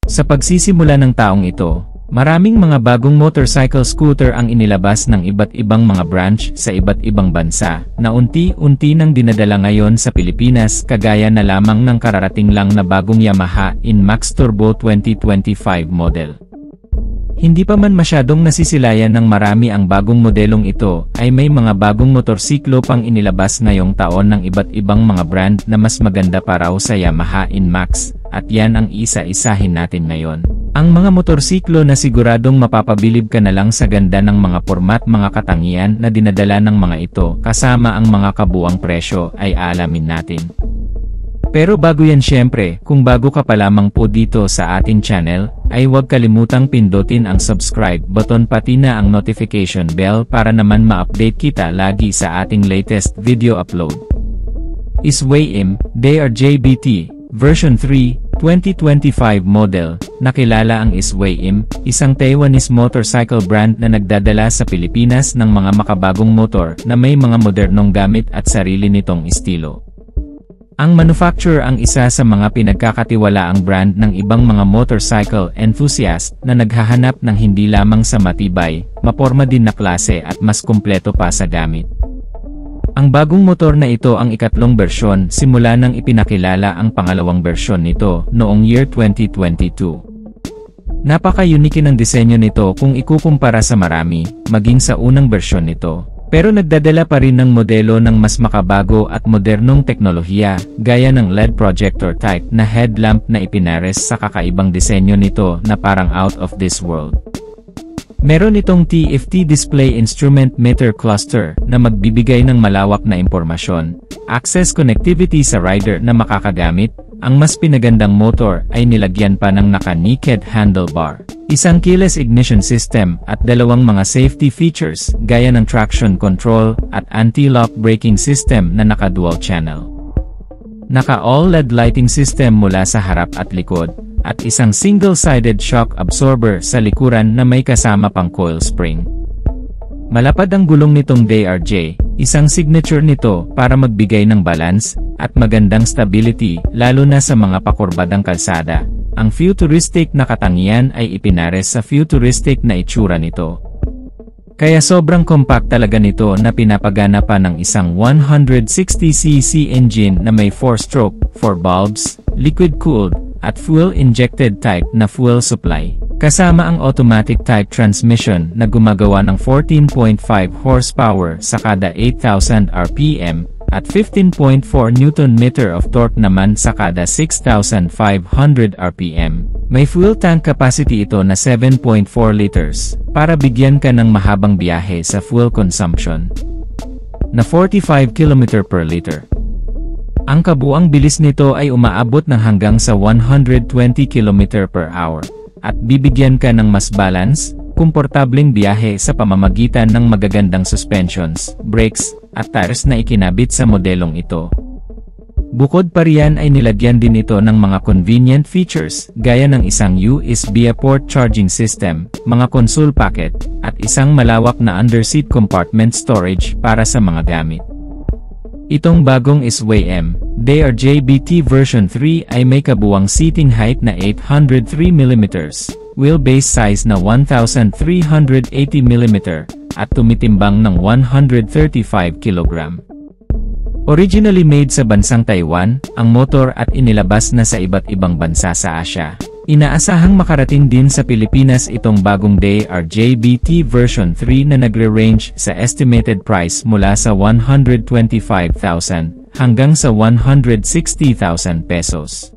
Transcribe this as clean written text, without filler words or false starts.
Sa pagsisimula ng taong ito, maraming mga bagong motorcycle scooter ang inilabas ng iba't ibang mga branch sa iba't ibang bansa, na unti-unti nang dinadala ngayon sa Pilipinas kagaya na lamang ng kararating lang na bagong Yamaha INMAX Turbo 2025 model. Hindi pa man masyadong nasisilayan ng marami ang bagong modelong ito, ay may mga bagong motorsiklo pang inilabas ngayong taon ng iba't ibang mga brand na mas maganda pa raw sa Yamaha INMAX, at yan ang isa-isahin natin ngayon. Ang mga motorsiklo na siguradong mapapabilib ka na lang sa ganda ng mga format, mga katangian na dinadala ng mga ito kasama ang mga kabuang presyo ay aalamin natin. Pero bago yan, syempre, kung bago ka pa lamang po dito sa ating channel, ay huwag kalimutang pindutin ang subscribe button pati na ang notification bell para naman ma-update kita lagi sa ating latest video upload. SWAYIM DRJBT Version 3 2025 model. Nakilala ang SWAYIM, isang Taiwanese motorcycle brand na nagdadala sa Pilipinas ng mga makabagong motor na may mga modernong gamit at sarili nitong estilo. Ang manufacturer ang isa sa mga pinagkakatiwalaang brand ng ibang mga motorcycle enthusiast na naghahanap ng hindi lamang sa matibay, maporma din na klase at mas kumpleto pa sa gamit. Ang bagong motor na ito ang ikatlong bersyon simula nang ipinakilala ang pangalawang bersyon nito noong year 2022. Napaka-unique ng disenyo nito kung ikukumpara sa marami, maging sa unang bersyon nito. Pero nagdadala pa rin ng modelo ng mas makabago at modernong teknolohiya, gaya ng LED projector type na headlamp na ipinares sa kakaibang disenyo nito na parang out of this world. Meron itong TFT display instrument meter cluster na magbibigay ng malawak na impormasyon, access connectivity sa rider na makakagamit. Ang mas pinagandang motor ay nilagyan pa ng naka-naked handlebar, isang keyless ignition system at dalawang mga safety features gaya ng traction control at anti-lock braking system na naka-dual channel. Naka-all-LED lighting system mula sa harap at likod, at isang single-sided shock absorber sa likuran na may kasama pang coil spring. Malapad ang gulong nitong DRJ, isang signature nito para magbigay ng balance at magandang stability lalo na sa mga pakurbadang kalsada. Ang futuristic na katangian ay ipinares sa futuristic na itsura nito. Kaya sobrang compact talaga nito na pinapagana pa ng isang 160cc engine na may 4-stroke, 4 bulbs, liquid-cooled, at fuel-injected type na fuel supply. Kasama ang automatic type transmission na gumagawa ng 14.5 horsepower sa kada 8,000 RPM at 15.4 Nm of torque naman sa kada 6,500 RPM. May fuel tank capacity ito na 7.4 liters para bigyan ka ng mahabang biyahe sa fuel consumption na 45 km per liter. Ang kabuang bilis nito ay umaabot ng hanggang sa 120 km per hour. At bibigyan ka ng mas balance, komportableng biyahe sa pamamagitan ng magagandang suspensions, brakes, at tires na ikinabit sa modelong ito. Bukod pa riyan ay nilagyan din ito ng mga convenient features, gaya ng isang USB port charging system, mga console packet, at isang malawak na underseat compartment storage para sa mga gamit. Itong bagong SWAYIM DRJBT version 3 ay may kabuwang seating height na 803mm, wheelbase size na 1,380mm, at tumitimbang ng 135 kg. Originally made sa bansang Taiwan, ang motor at inilabas na sa iba't ibang bansa sa Asia. Inaasahang makarating din sa Pilipinas itong bagong DRJBT version 3 na nagre-range sa estimated price mula sa 125,000 hanggang sa 160,000 pesos.